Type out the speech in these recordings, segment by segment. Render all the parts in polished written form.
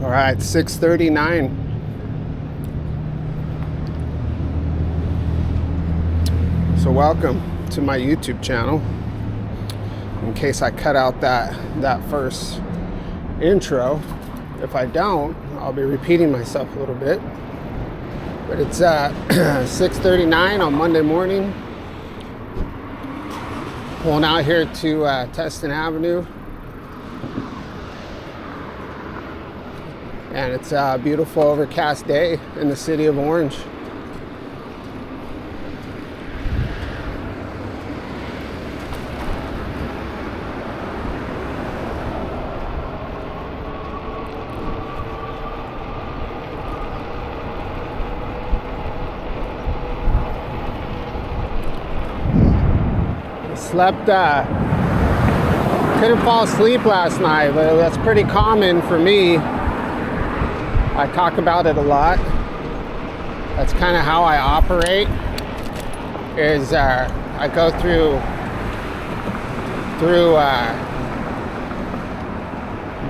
All right, 6:39. So welcome to my YouTube channel. In case I cut out that first intro, if I don't, I'll be repeating myself a little bit. But it's 6:39 on Monday morning. Pulling out here to Tustin Avenue. And it's a beautiful overcast day in the city of Orange. Slept, couldn't fall asleep last night, but that's pretty common for me. I talk about it a lot. That's kind of how I operate, is I go through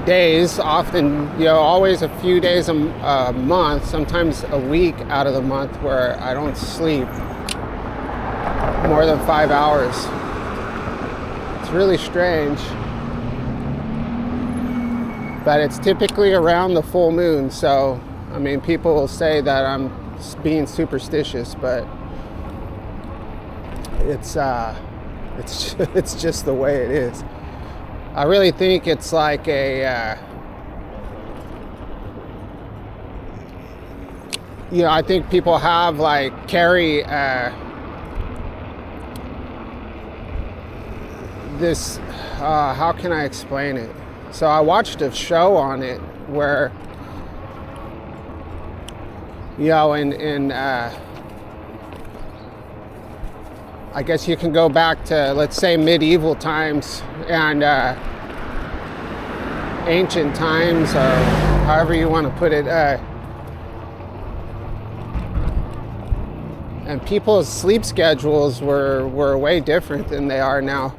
days, often, always a few days a month, sometimes a week out of the month where I don't sleep more than 5 hours. It's really strange, but it's typically around the full moon. So, I mean, people will say that I'm being superstitious, but it's just the way it is. I really think it's like a, I think people have carry this, how can I explain it? So I watched a show on it where, I guess you can go back to, let's say, medieval times and ancient times, or however you want to put it, and people's sleep schedules were way different than they are now.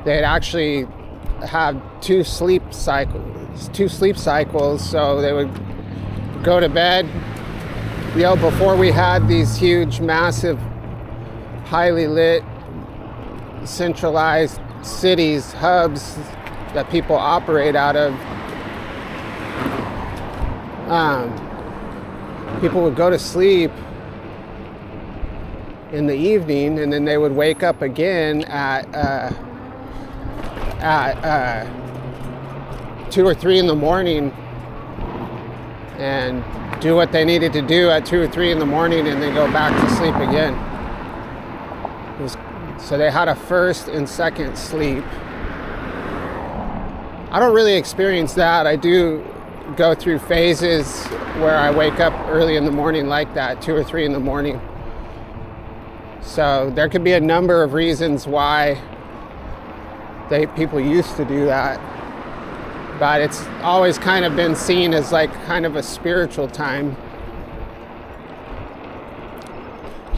They'd actually have two sleep cycles, so they would go to bed, before we had these huge, massive, highly lit, centralized cities, hubs that people operate out of. People would go to sleep in the evening, and then they would wake up again at 2 or 3 in the morning and do what they needed to do at 2 or 3 in the morning, and then go back to sleep again. So they had a first and second sleep. I don't really experience that. I do go through phases where I wake up early in the morning like that, 2 or 3 in the morning. So there could be a number of reasons why people used to do that, but it's always kind of been seen as kind of a spiritual time,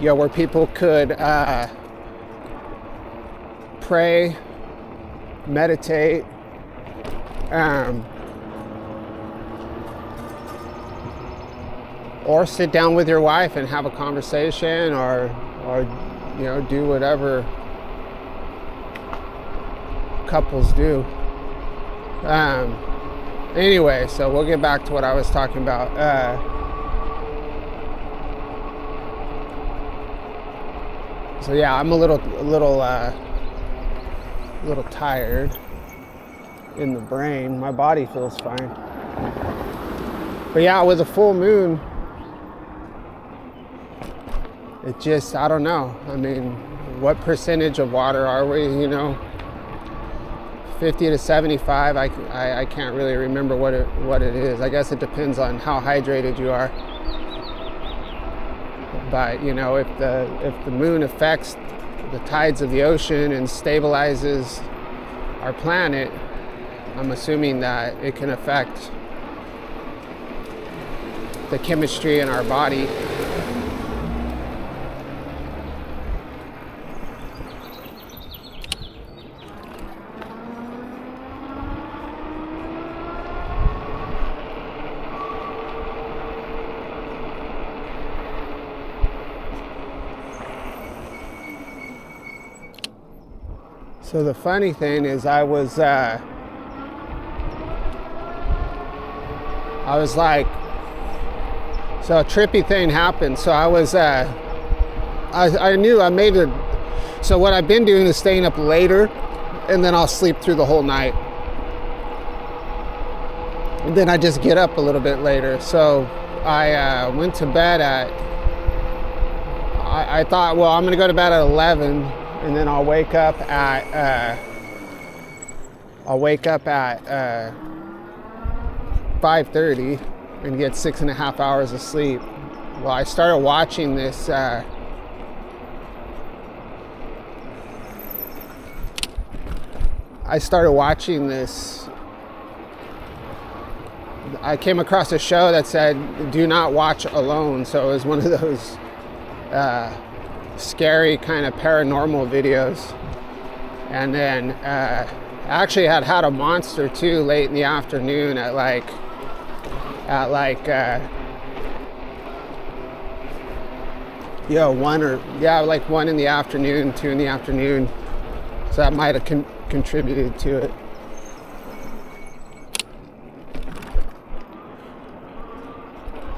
where people could pray, meditate, or sit down with your wife and have a conversation, or do whatever couples do. Anyway, so we'll get back to what I was talking about. So yeah, I'm a little tired in the brain. My body feels fine, but yeah, with a full moon, it just, I don't know. I mean, what percentage of water are we? 50 to 75. I can't really remember what it is. I guess it depends on how hydrated you are. But if the moon affects the tides of the ocean and stabilizes our planet, I'm assuming that it can affect the chemistry in our body. So the funny thing is I was like, so a trippy thing happened. So I was, I knew I made it. So what I've been doing is staying up later, and then I'll sleep through the whole night. And then I just get up a little bit later. So I went to bed at, I thought, well, I'm gonna go to bed at 11, and then I'll wake up at 5:30 and get 6.5 hours of sleep. Well, I started watching this I came across a show that said do not watch alone. So it was one of those scary kind of paranormal videos. And then actually had a monster too late in the afternoon at like 1 in the afternoon, 2 in the afternoon. So that might have contributed to it.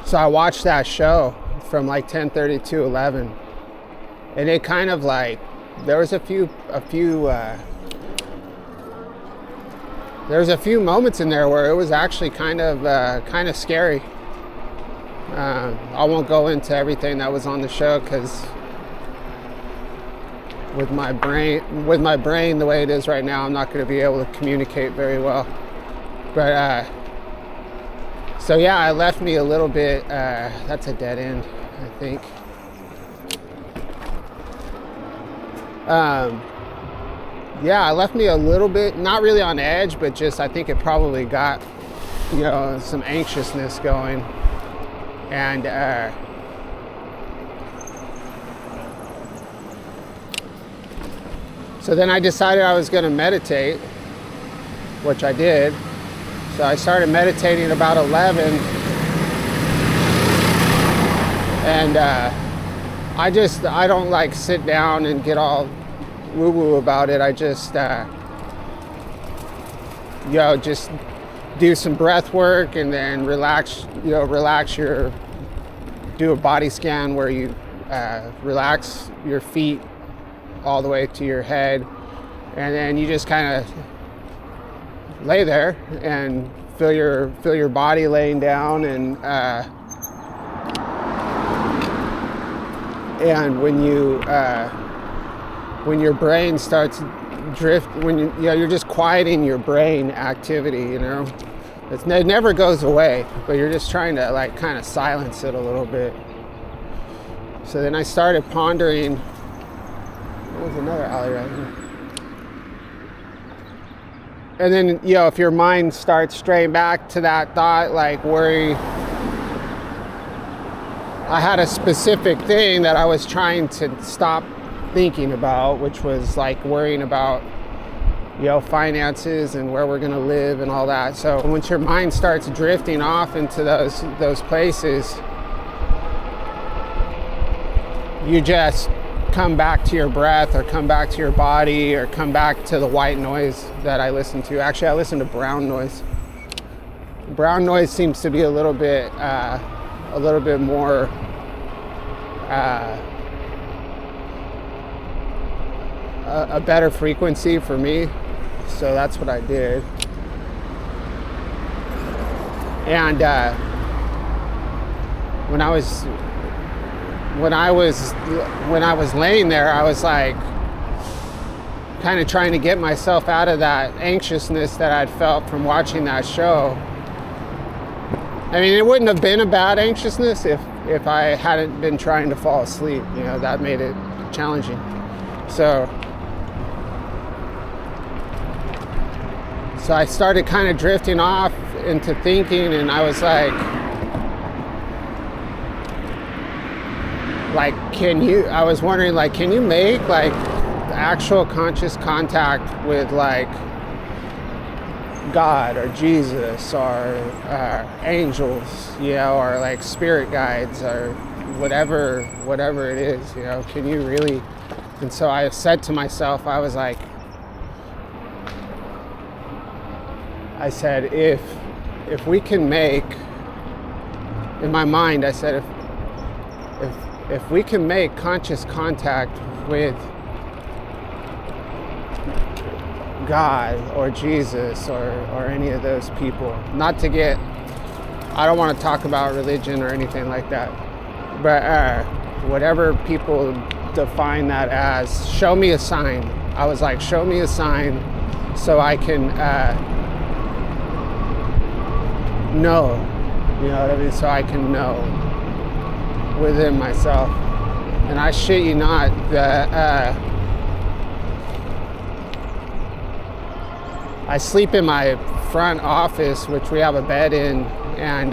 So I watched that show from like 10:30 to 11, and it kind of like, there was a few moments in there where it was actually kind of scary. I won't go into everything that was on the show, because with my brain the way it is right now, I'm not going to be able to communicate very well. But so yeah, it left me a little bit, that's a dead end, I think. Yeah, it left me a little bit, not really on edge, but just, I think it probably got, some anxiousness going. And so then I decided I was going to meditate, which I did. So I started meditating about 11, and I don't like sit down and get all woo-woo about it. I just just do some breath work, and then relax do a body scan where you relax your feet all the way to your head, and then you just kind of lay there and feel your body laying down, and when your brain starts you're just quieting your brain activity, it never goes away, but you're just trying to like kind of silence it a little bit. So then I started pondering. There's another alley right here. And then, if your mind starts straying back to that thought, like worry, I had a specific thing that I was trying to stop thinking about, which was like worrying about, finances and where we're going to live and all that. So once your mind starts drifting off into those places, you just come back to your breath, or come back to your body, or come back to the white noise that I listen to. Actually, I listen to brown noise. Brown noise seems to be a little bit more a better frequency for me. So that's what I did. And when I was laying there, I was like kind of trying to get myself out of that anxiousness that I'd felt from watching that show. I mean, it wouldn't have been a bad anxiousness if I hadn't been trying to fall asleep. That made it challenging. So I started kind of drifting off into thinking, and I was like, I was wondering, like, can you make like actual conscious contact with like God or Jesus or angels, or like spirit guides or whatever it is, can you really? And so I said to myself, I was like, I said, if we can make, in my mind, I said, if we can make conscious contact with God or Jesus or any of those people, not to get, I don't want to talk about religion or anything like that, but whatever people define that as, show me a sign. I was like, show me a sign so I can know, you know what I mean? So I can know within myself. And I shit you not, that I sleep in my front office, which we have a bed in, and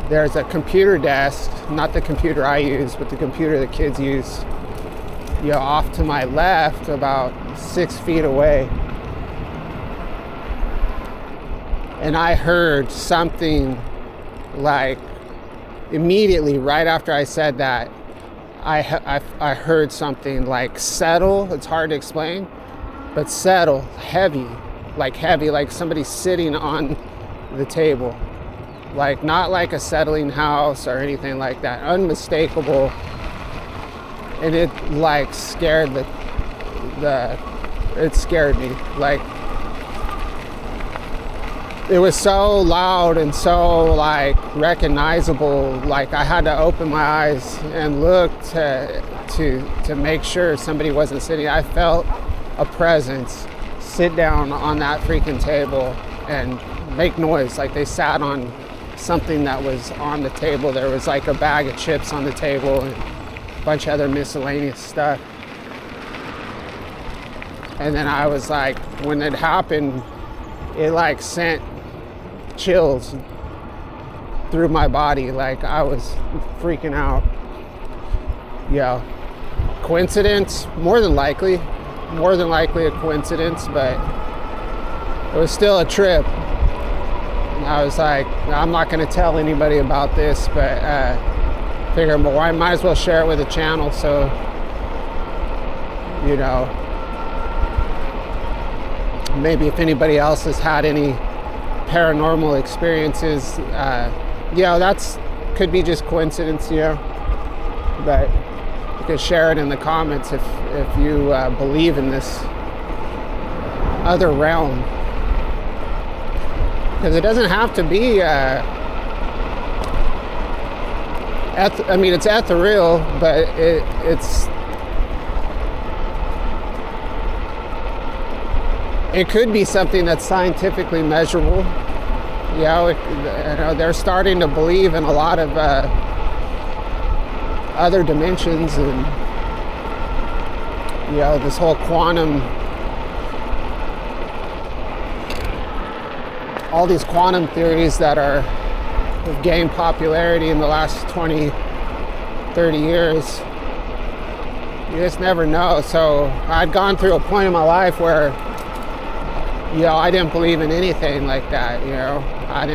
there's a computer desk, not the computer I use, but the computer the kids use, you know, off to my left, about 6 feet away. And I heard something, like, immediately right after I said that, I heard something like settle. It's hard to explain, but settle, heavy, like somebody sitting on the table. Like, not like a settling house or anything like that, unmistakable. And it like scared it scared me. Like, it was so loud and so like recognizable, like I had to open my eyes and look to make sure somebody wasn't sitting. I felt a presence sit down on that freaking table and make noise, like they sat on something that was on the table. There was like a bag of chips on the table and a bunch of other miscellaneous stuff. And then I was like, when it happened, it like sent chills through my body. Like, I was freaking out. Yeah. Coincidence? More than likely a coincidence, but it was still a trip. And I was like, I'm not going to tell anybody about this, but figure, well, I might as well share it with the channel, so, you know, maybe if anybody else has had any paranormal experiences, you know, that's could be just coincidence, you know, but you can share it in the comments if you believe in this other realm, because it doesn't have to be I mean, it's ethereal, but it could be something that's scientifically measurable. You know, they're starting to believe in a lot of other dimensions, and, you know, this whole quantum, all these quantum theories that have gained popularity in the last 20, 30 years. You just never know. So I'd gone through a point in my life where, you know, I didn't believe in anything like that, you know. I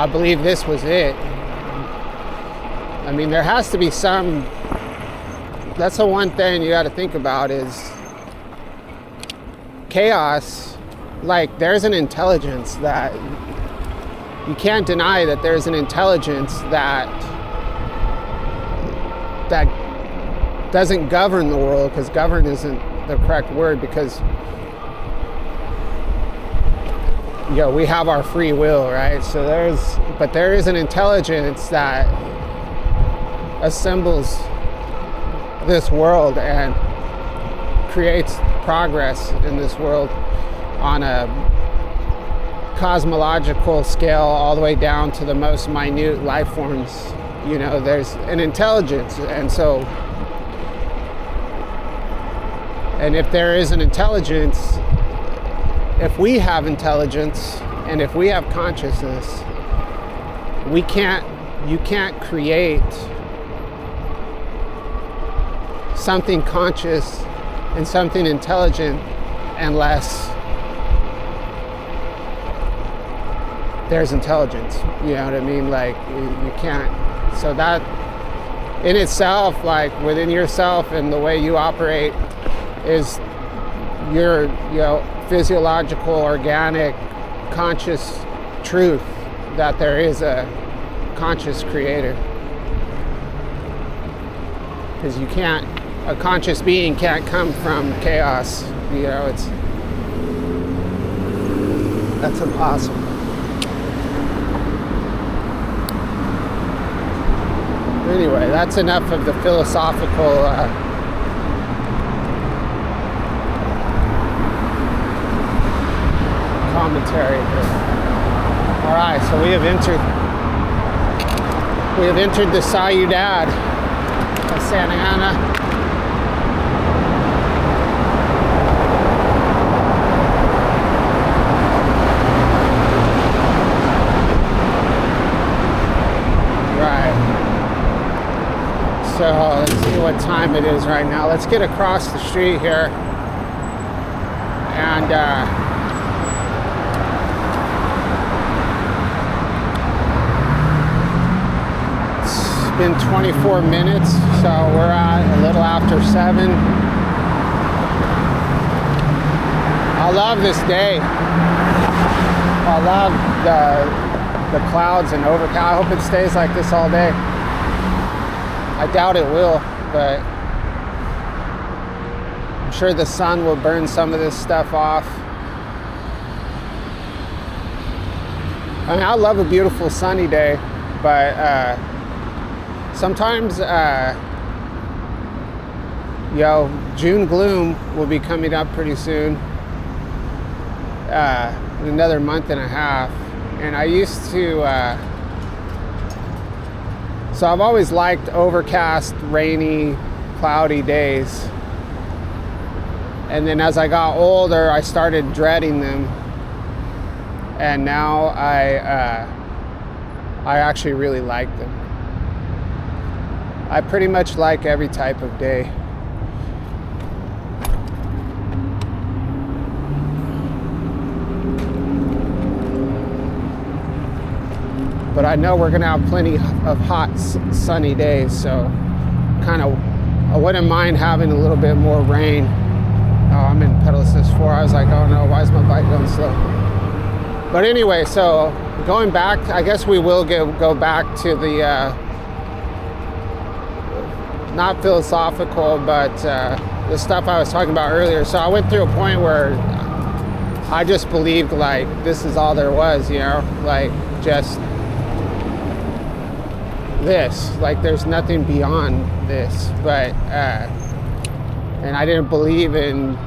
believe this was it. I mean, there has to be some, that's the one thing you got to think about is chaos. Like, there's an intelligence that, you can't deny that there's an intelligence that doesn't govern the world, because govern isn't the correct word, because, you know, we have our free will, right? So there is an intelligence that assembles this world and creates progress in this world on a cosmological scale, all the way down to the most minute life forms. You know, there's an intelligence, and so, and if there is an intelligence, if we have intelligence and if we have consciousness, you can't create something conscious and something intelligent unless there's intelligence. You know what I mean? Like, you can't. So that in itself, like within yourself and the way you operate, is your, physiological, organic, conscious truth that there is a conscious creator. Because a conscious being can't come from chaos. That's impossible. Anyway, that's enough of the philosophical commentary. All right, so we have entered the Ciudad of Santa Ana. So let's see what time it is right now. Let's get across the street here. And it's been 24 minutes, so we're at a little after 7. I love this day. I love the clouds and overcast. I hope it stays like this all day. I doubt it will, but I'm sure the sun will burn some of this stuff off. I mean, I love a beautiful sunny day, but sometimes, June gloom will be coming up pretty soon, in another month and a half. And I used to, so I've always liked overcast, rainy, cloudy days. And then as I got older, I started dreading them. And now I actually really like them. I pretty much like every type of day. But I know we're gonna have plenty of hot, sunny days, so I wouldn't mind having a little bit more rain. Oh, I'm in pedal assist 4. I was like, oh no, why is my bike going slow? But anyway, so going back, I guess we will go back to the, not philosophical, but the stuff I was talking about earlier. So I went through a point where I just believed like this is all there was, like just this, like there's nothing beyond this. But and I didn't believe in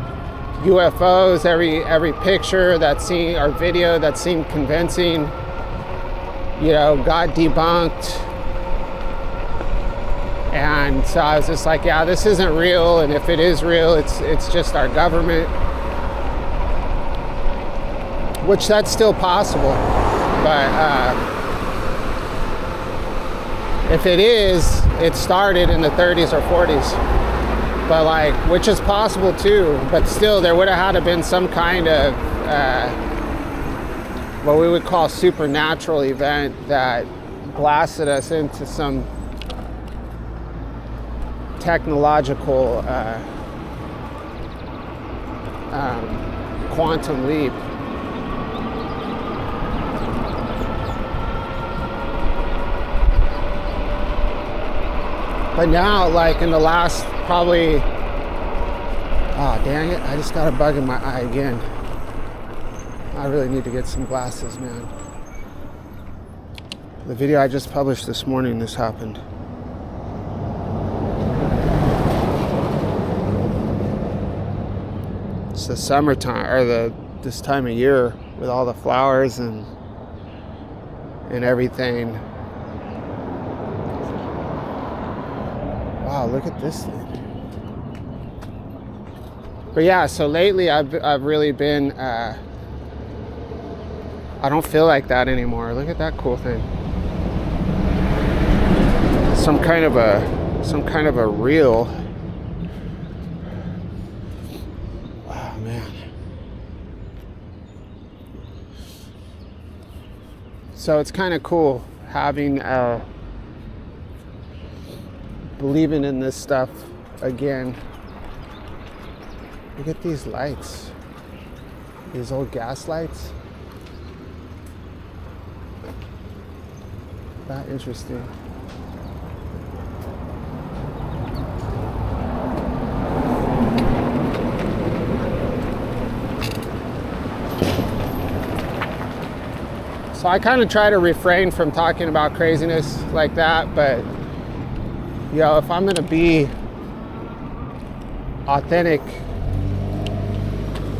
UFOs. Every picture that seen or video that seemed convincing, got debunked. And so I was just like, yeah, this isn't real, and if it is real, it's just our government, which that's still possible. But if it is, it started in the 30s or 40s. But which is possible too, but still there would have had to been some kind of what we would call supernatural event that blasted us into some technological quantum leap. But now, in the last probably, oh dang it, I just got a bug in my eye again. I really need to get some glasses, man. The video I just published this morning, this happened. It's the summertime, or this time of year with all the flowers and everything. Wow, look at this thing. But yeah, so lately I've really been, I don't feel like that anymore. Look at that cool thing. Some kind of a reel. Wow, man. So it's kind of cool having believing in this stuff again. Look at these lights. These old gas lights. That interesting. So I kind of try to refrain from talking about craziness like that, but you know, if I'm gonna be authentic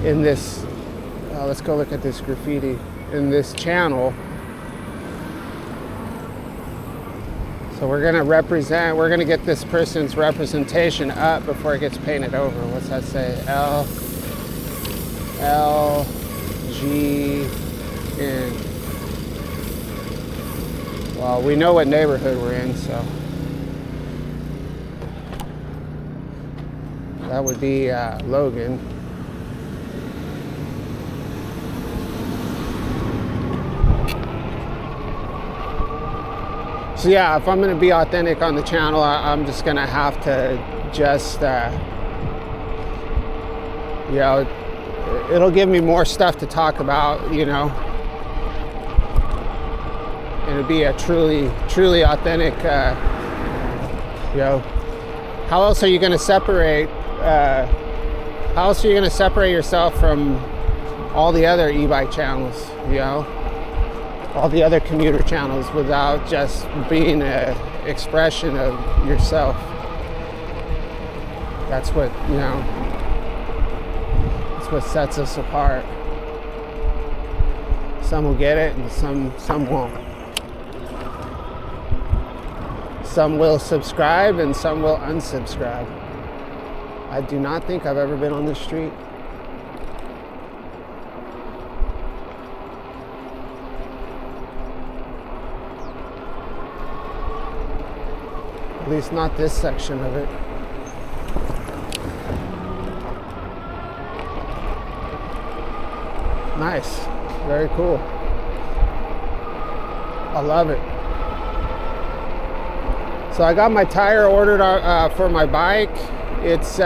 in this, let's go look at this graffiti in this channel. So we're gonna get this person's representation up before it gets painted over. What's that say? LGN. Well, we know what neighborhood we're in, so that would be Logan. So yeah, if I'm gonna be authentic on the channel, I'm just gonna have to just, you know, it'll give me more stuff to talk about, you know. And it'll be a truly authentic, you know. How else are you gonna separate, yourself from all the other e-bike channels, you know? All the other commuter channels without just being an expression of yourself. That's what, you know, that's what sets us apart. Some will get it and some won't. Some will subscribe and some will unsubscribe. I do not think I've ever been on this street. At least not this section of it. Nice, very cool. I love it. So I got my tire ordered for my bike. It's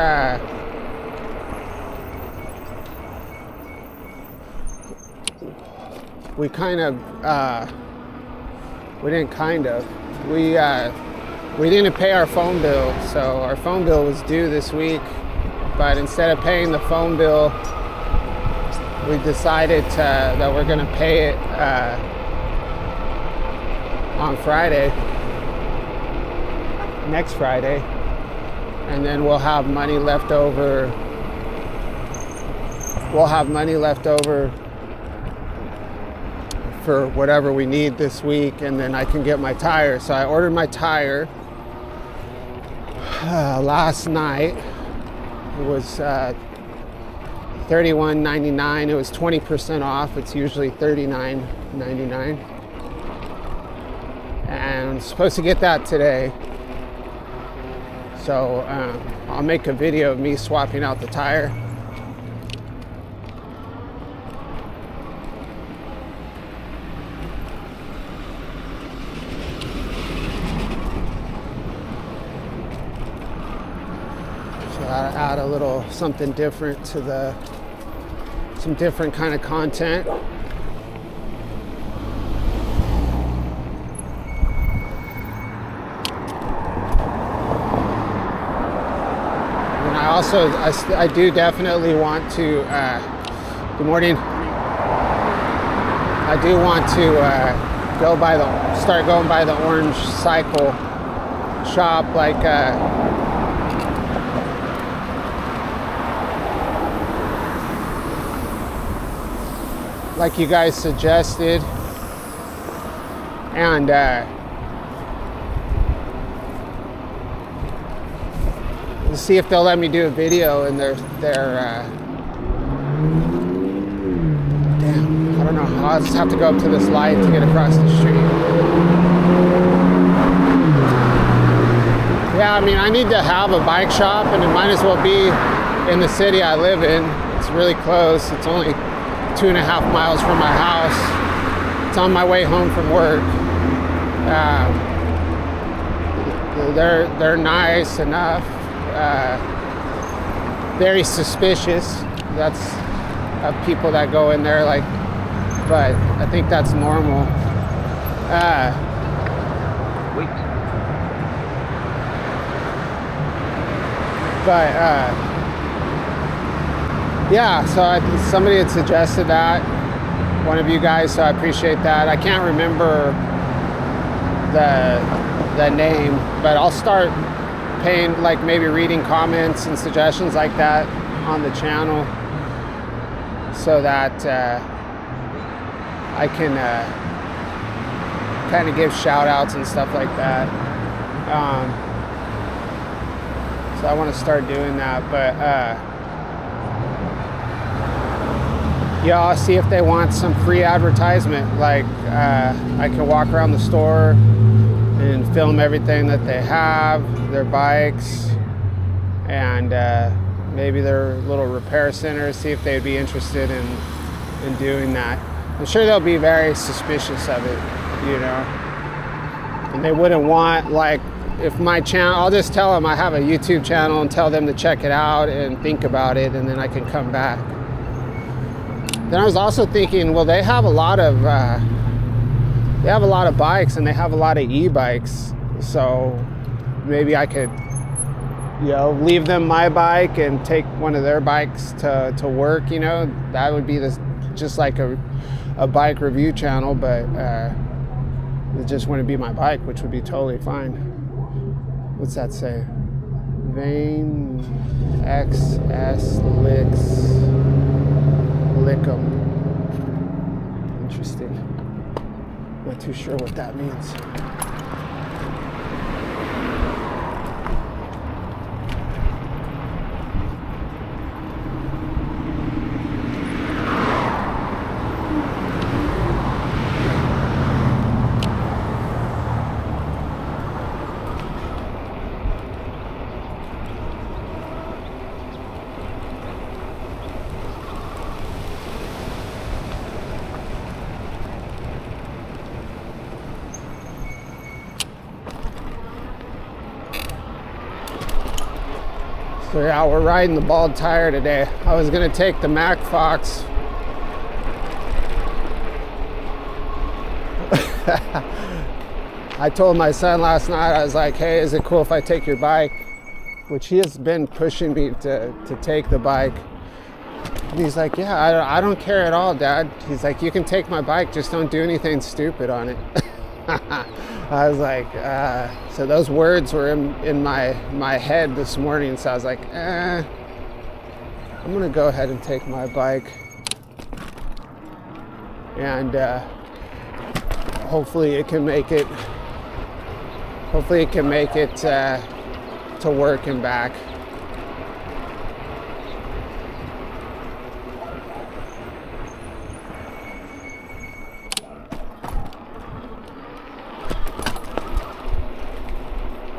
we didn't pay our phone bill, so our phone bill was due this week, but instead of paying the phone bill, we decided that we're gonna pay it on Friday, next Friday, and then we'll have money left over. For whatever we need this week, and then I can get my tire. So I ordered my tire last night. It was $31.99. It was 20% off. It's usually $39.99. And I'm supposed to get that today. So I'll make a video of me swapping out the tire. Add a little something different to some different kind of content. And I do definitely want to, good morning. I do want to start going by the orange cycle shop, like you guys suggested, and let's see if they'll let me do a video in their damn, I don't know, I'll just have to go up to this light to get across the street. Yeah, I mean, I need to have a bike shop, and it might as well be in the city I live in. It's really close. It's only 2.5 miles from my house. It's on my way home from work. They're nice enough. very suspicious. That's of people that go in there, like, but I think that's normal. Wait. But yeah, so somebody had suggested that, one of you guys, so I appreciate that. I can't remember the name, but I'll start paying, like, maybe reading comments and suggestions like that on the channel, so that I can kind of give shout outs and stuff like that. So I want to start doing that, but yeah, I'll see if they want some free advertisement. Like, I can walk around the store and film everything that they have, their bikes, and maybe their little repair center, see if they'd be interested in doing that. I'm sure they'll be very suspicious of it, you know, and they wouldn't want, like, if my channel, I'll just tell them I have a YouTube channel and tell them to check it out and think about it, and then I can come back. Then I was also thinking, well, they have a lot of bikes, and they have a lot of e-bikes, so maybe I could, you know, leave them my bike and take one of their bikes to work, you know. That would be just like a bike review channel, but it just wouldn't be my bike, which would be totally fine. What's that say? Vane XS Lickum. Interesting. Not too sure what that means. So yeah, we're riding the bald tire today. I was gonna take the Mac Fox. I told my son last night, I was like, hey, is it cool if I take your bike? Which he has been pushing me to take the bike. And he's like, yeah, I don't care at all, Dad. He's like, you can take my bike, just don't do anything stupid on it. I was like, so those words were in my head this morning, so I was like, I'm gonna go ahead and take my bike, and hopefully it can make it to work and back.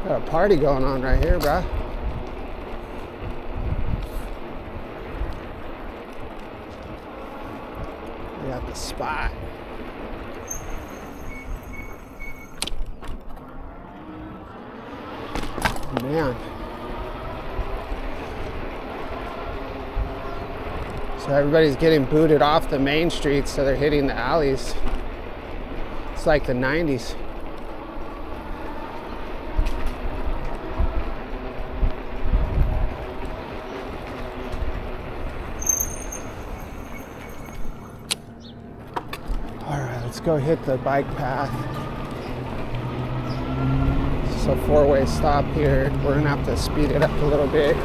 Got a party going on right here, bro. We got the spot. Man. So everybody's getting booted off the main streets, so they're hitting the alleys. It's like the 90s. Let's go hit the bike path. It's a four-way stop here. We're gonna have to speed it up a little bit.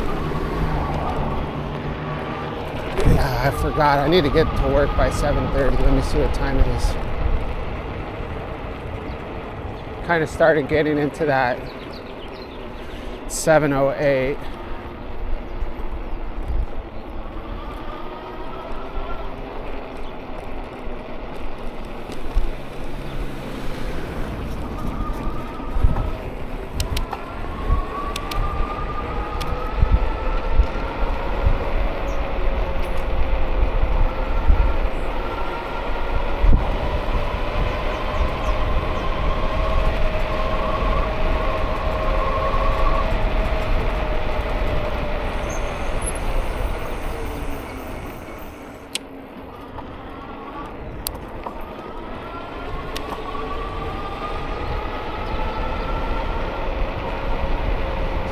Yeah, I forgot. I need to get to work by 7:30. Let me see what time it is. Kind of started getting into that 7:08.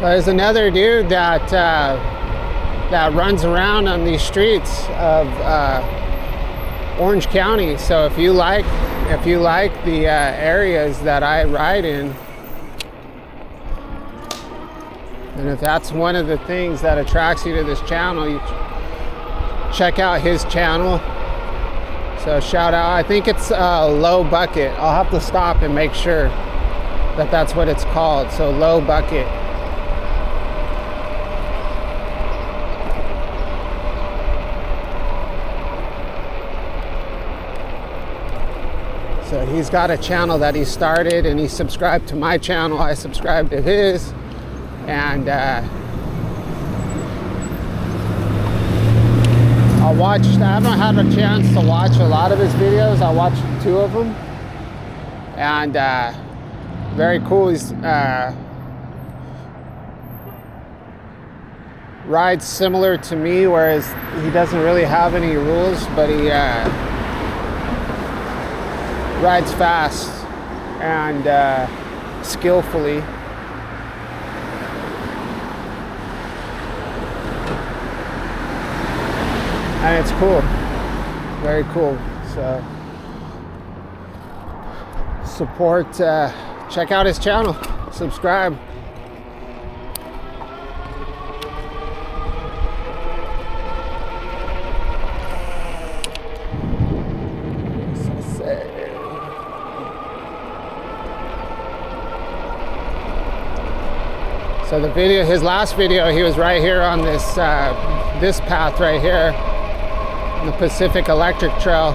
There's another dude that that runs around on these streets of Orange County. So if you like the areas that I ride in, and if that's one of the things that attracts you to this channel, you check out his channel. So shout out, I think it's Low Bucket. I'll have to stop and make sure that that's what it's called. So Low Bucket. So he's got a channel that he started, and he subscribed to my channel. I subscribed to his, and I haven't had a chance to watch a lot of his videos. I watched 2 of them, and very cool. He's rides similar to me, whereas he doesn't really have any rules, but he rides fast and skillfully. And it's cool, very cool. So support, check out his channel, subscribe. So the video, his last video, he was right here on this this path right here, on the Pacific Electric Trail.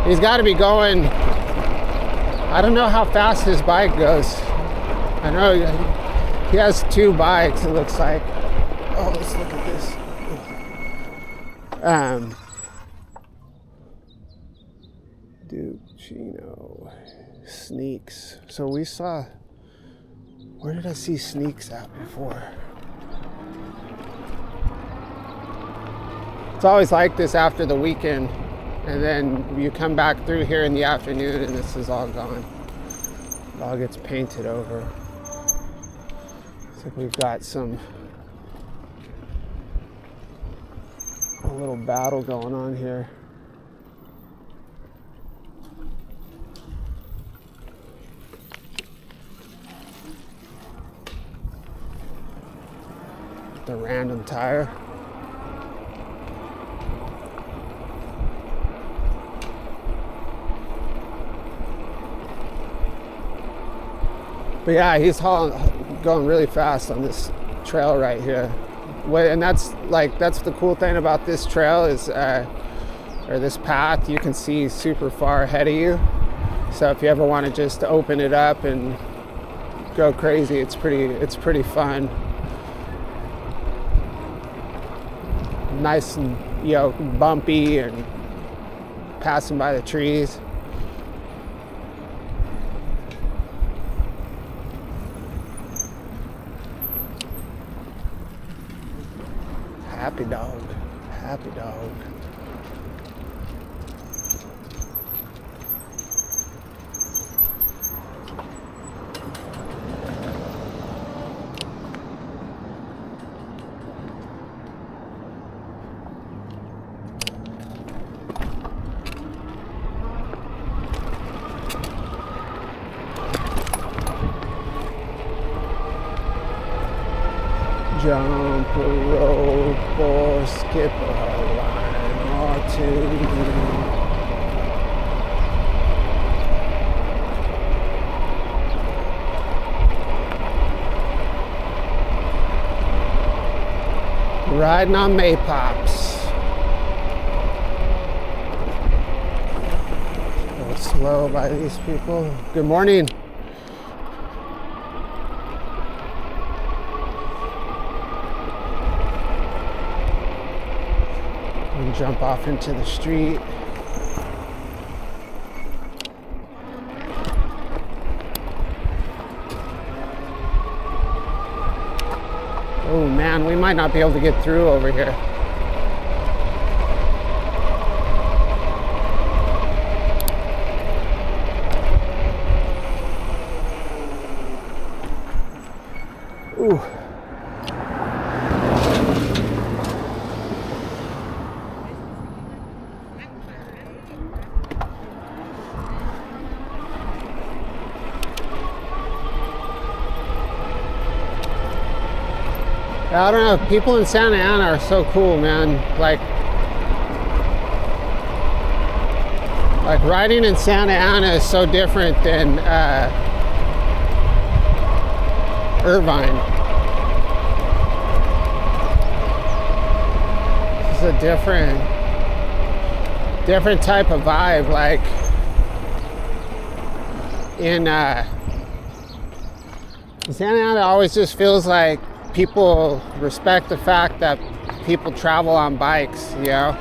He's got to be going, I don't know how fast his bike goes. I know he has 2 bikes, it looks like. Oh, let's look at this. Ducino Sneaks. So we saw, where did I see Sneaks at before? It's always like this after the weekend, and then you come back through here in the afternoon and this is all gone. It all gets painted over. Looks like we've got a little battle going on here. The random tire. But yeah, he's going really fast on this trail right here. And that's the cool thing about this trail is, or this path, you can see super far ahead of you. So if you ever want to just open it up and go crazy, it's pretty fun. Nice and, bumpy and passing by the trees. Happy dog, happy dog. Jump a rope or skip a line or 2. Riding on Maypops. A little slow by these people. Good morning. And jump off into the street. Oh man, we might not be able to get through over here. I don't know. People in Santa Ana are so cool, man. Like riding in Santa Ana is so different than Irvine. It's a different type of vibe. Like in Santa Ana, always just feels like people respect the fact that people travel on bikes, you know?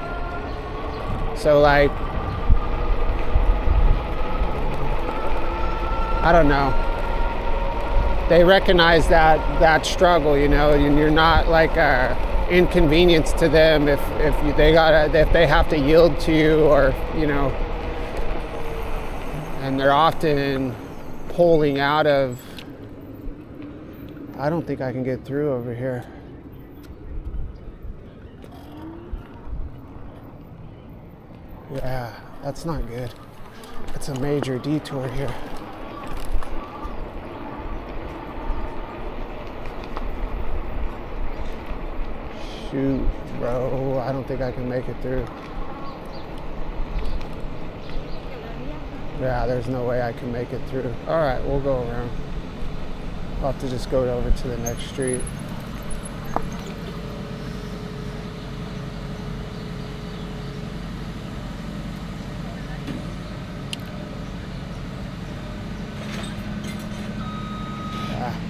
So like, I don't know. They recognize that struggle, you know, and you're not like a inconvenience to them if they have to yield to you, or you know. And they're often pulling out of. I don't think I can get through over here. Yeah, that's not good. It's a major detour here. Shoot, bro, I don't think I can make it through. Yeah, there's no way I can make it through. All right, we'll go around. I'll have to just go over to the next street.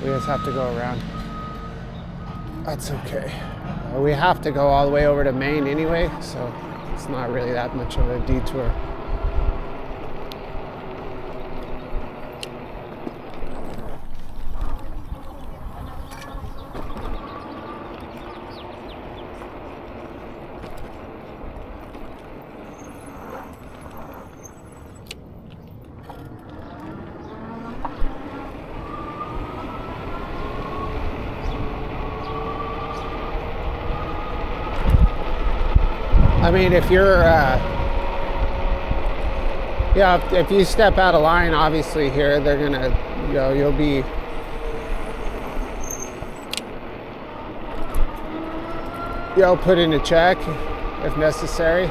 We just have to go around. That's okay. We have to go all the way over to Maine anyway, so it's not really that much of a detour. I mean, if you're, if you step out of line, obviously here, they're gonna, you know, you'll be, put in a check if necessary.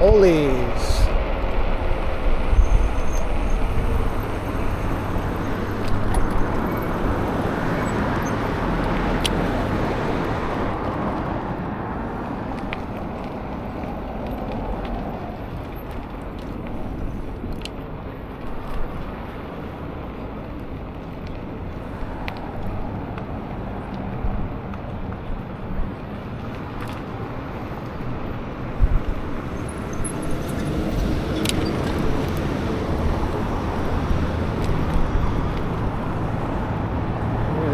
Ollies.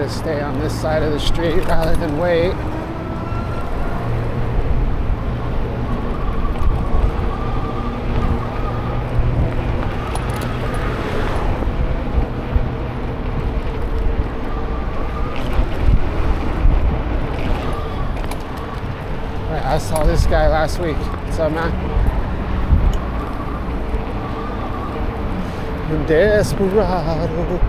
Stay on this side of the street rather than wait. Right, I saw this guy last week. What's up, man? Desperado.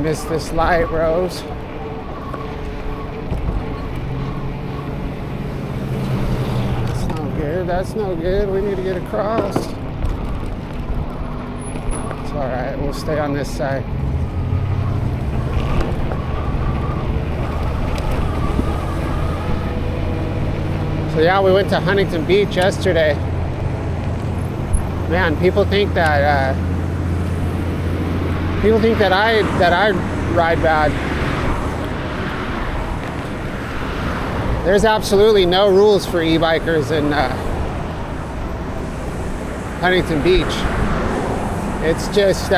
Missed this light, Rose. That's no good. That's no good. We need to get across. It's all right. We'll stay on this side. So yeah, we went to Huntington Beach yesterday. Man, people think that I ride bad. There's absolutely no rules for e-bikers in Huntington Beach. It's just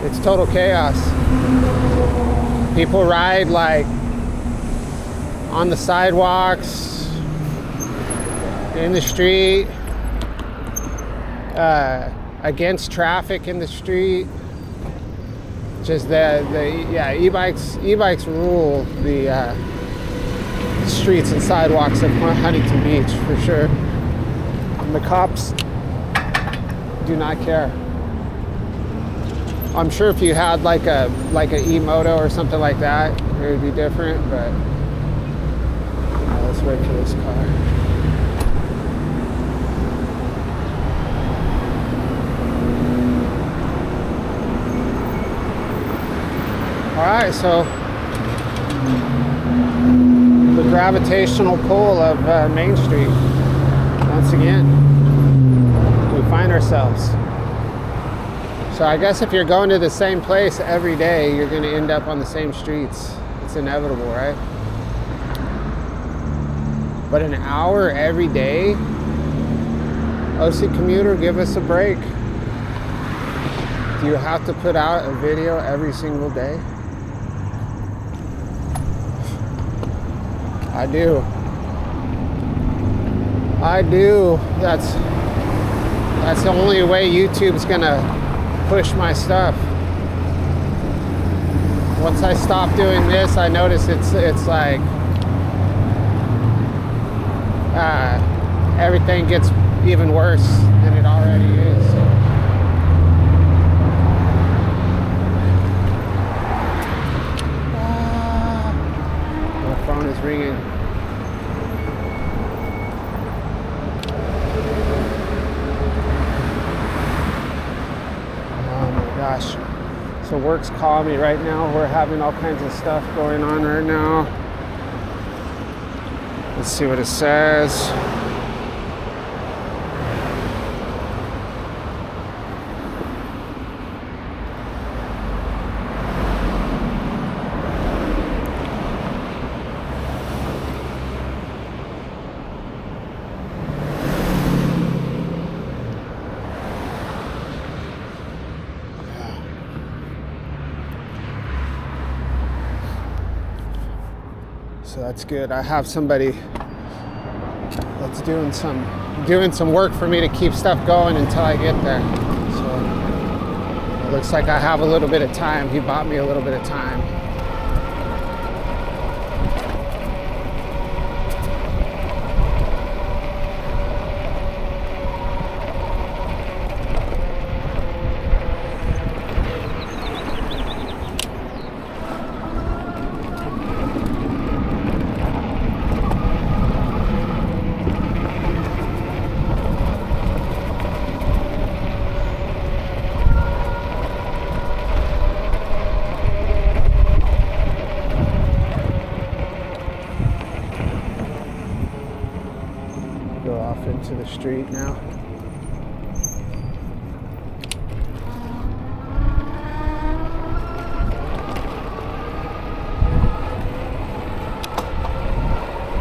it's total chaos. People ride like on the sidewalks, in the street, against traffic in the street. Just e-bikes rule the streets and sidewalks of Huntington Beach for sure. And the cops do not care. I'm sure if you had like a e-moto or something like that, it would be different, but let's wait for this car. Alright, so the gravitational pull of Main Street. Once again, we find ourselves. So I guess if you're going to the same place every day, you're going to end up on the same streets. It's inevitable, right? But an hour every day? OC Commuter, give us a break. Do you have to put out a video every single day? I do. That's the only way YouTube's gonna push my stuff. Once I stop doing this, I notice it's like everything gets even worse than it already is. My phone is ringing. Gosh, so work's calling me right now. We're having all kinds of stuff going on right now. Let's see what it says. So that's good. I have somebody that's doing some work for me to keep stuff going until I get there. So it looks like I have a little bit of time. He bought me a little bit of time. Into the street now.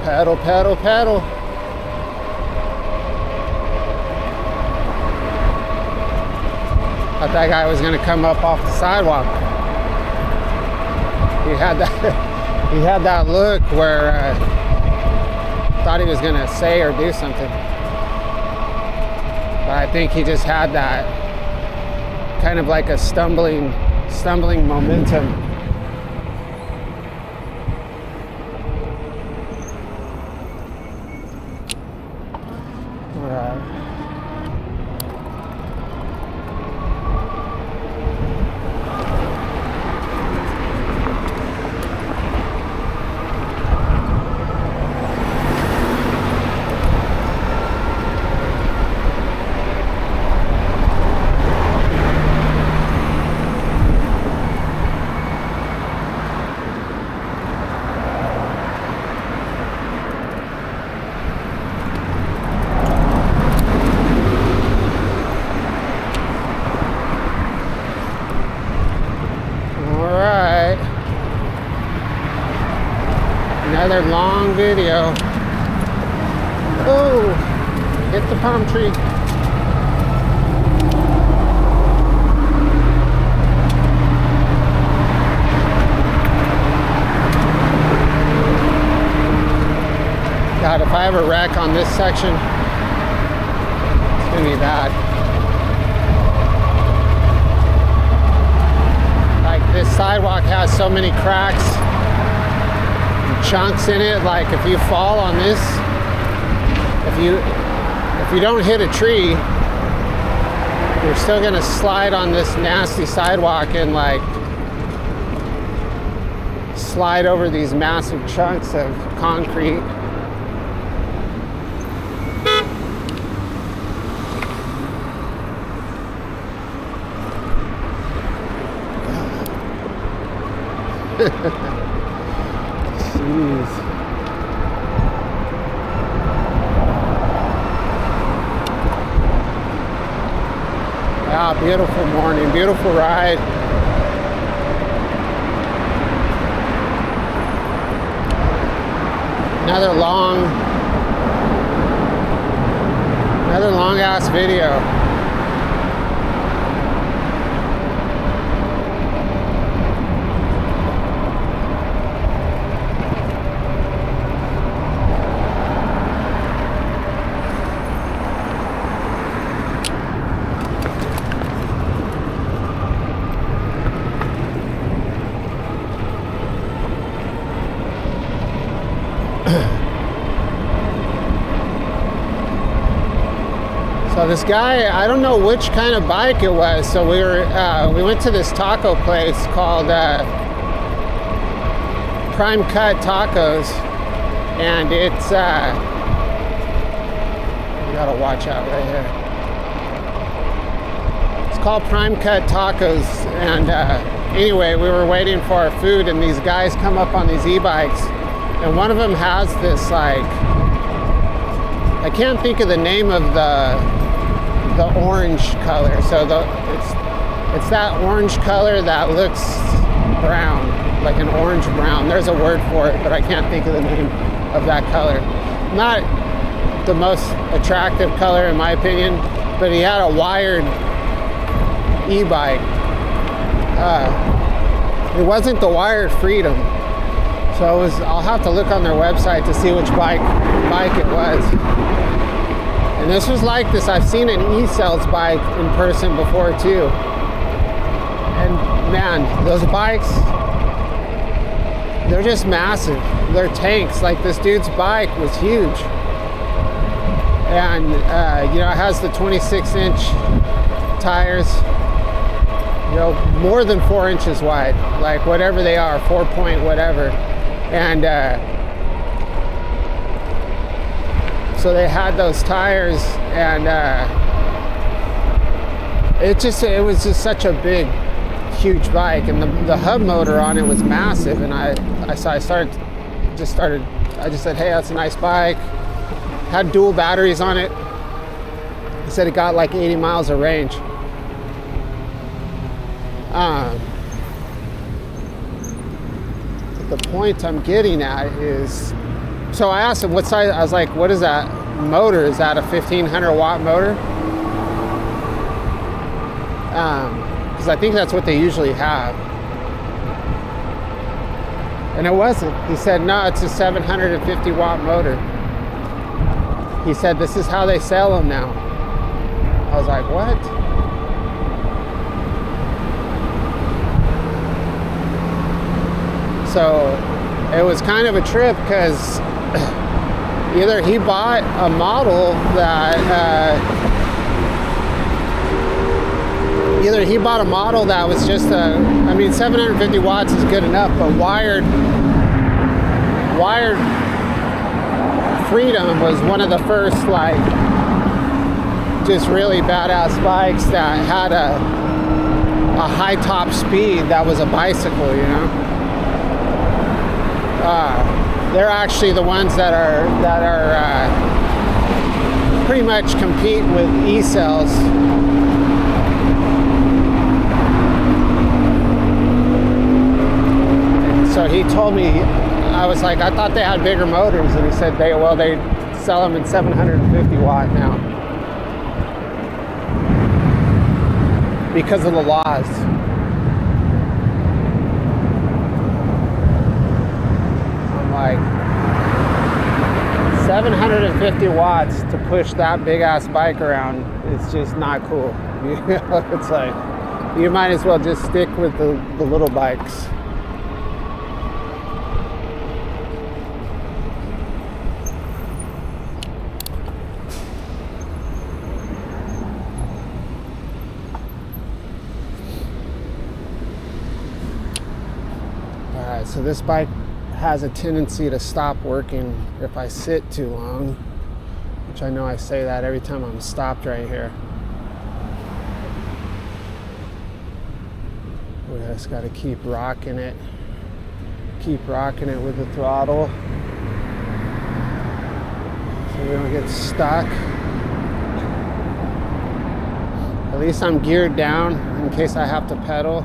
Pedal, pedal, pedal. Thought that guy was gonna come up off the sidewalk. He had that look where thought he was gonna say or do something. But I think he just had that kind of like a stumbling momentum. All right. hit the palm tree. God, if I have a wreck on this section, it's gonna be bad. Like, this sidewalk has so many cracks and chunks in it. Like, if you fall on this, if you don't hit a tree, you're still gonna slide on this nasty sidewalk and like slide over these massive chunks of concrete. Jeez. Wow, beautiful morning, beautiful ride. Another long ass video. So this guy, I don't know which kind of bike it was. So we went to this taco place called Prime Cut Tacos, and it's you gotta watch out right here. It's called Prime Cut Tacos, and anyway, we were waiting for our food, and these guys come up on these e-bikes, and one of them has this like, I can't think of the name of the orange color. So it's that orange color that looks brown, like an orange brown. There's a word for it, but I can't think of the name of that color. Not the most attractive color in my opinion, but he had a wired e-bike. It wasn't the wired Freedom. So I'll have to look on their website to see which bike it was. And this was like this. I've seen an e-cells bike in person before too. And man, those bikes, they're just massive. They're tanks. Like, this dude's bike was huge. And you know, it has the 26-inch tires, you know, more than 4 inches wide, like whatever they are, 4 point whatever. And so they had those tires, and it was just such a big, huge bike, and the hub motor on it was massive. And I just said, hey, that's a nice bike. Had dual batteries on it. He said it got like 80 miles of range. The point I'm getting at is, so I asked him what size. I was like, what is that motor? Is that a 1500 watt motor? Because I think that's what they usually have. And it wasn't. He said, no, it's a 750 watt motor. He said, this is how they sell them now. I was like, what? So it was kind of a trip, because either he bought a model that was just 750 watts is good enough, but wired Freedom was one of the first, like, just really badass bikes that had a high top speed that was a bicycle, you know. They're actually the ones that are pretty much compete with e-cells. So he told me, I was like, I thought they had bigger motors, and he said they sell them at 750 watt now because of the laws. I'm like, 750 watts to push that big ass bike around, it's just not cool. You know, it's like, you might as well just stick with the little bikes. Alright, so this bike has a tendency to stop working if I sit too long, which I know I say that every time I'm stopped right here. We just got to keep rocking it with the throttle so we don't get stuck. At least I'm geared down in case I have to pedal.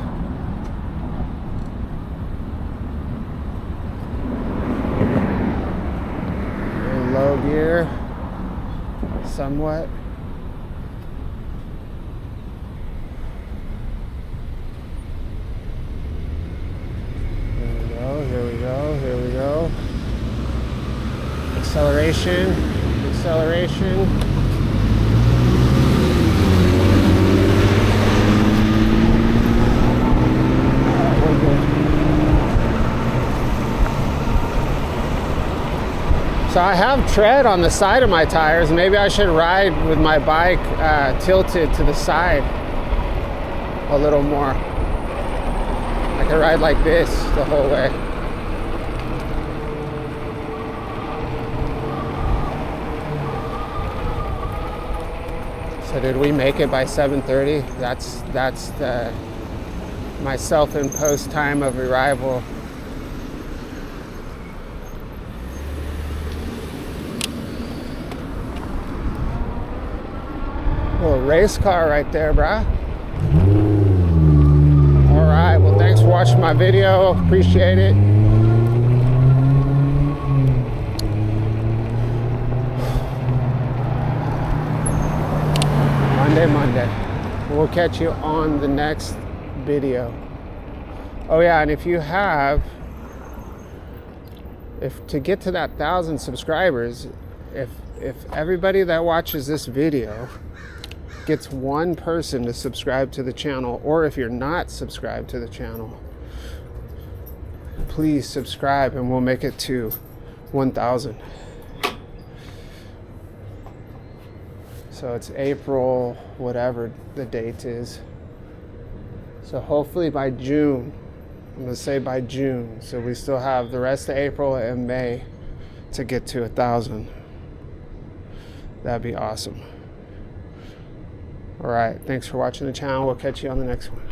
In low gear, somewhat. Here we go. Acceleration. We're good. So I have tread on the side of my tires. Maybe I should ride with my bike tilted to the side a little more. I could ride like this the whole way. So did we make it by 7:30? That's my self-imposed time of arrival. Little race car right there, bruh. All right, well, thanks for watching my video. Appreciate it. Monday. We'll catch you on the next video. Oh yeah, and if to get to that 1,000 subscribers, if everybody that watches this video gets one person to subscribe to the channel, or if you're not subscribed to the channel, please subscribe and we'll make it to 1,000. So it's April, whatever the date is. So hopefully by June, I'm gonna say by June. So we still have the rest of April and May to get to 1,000. That'd be awesome. All right, thanks for watching the channel. We'll catch you on the next one.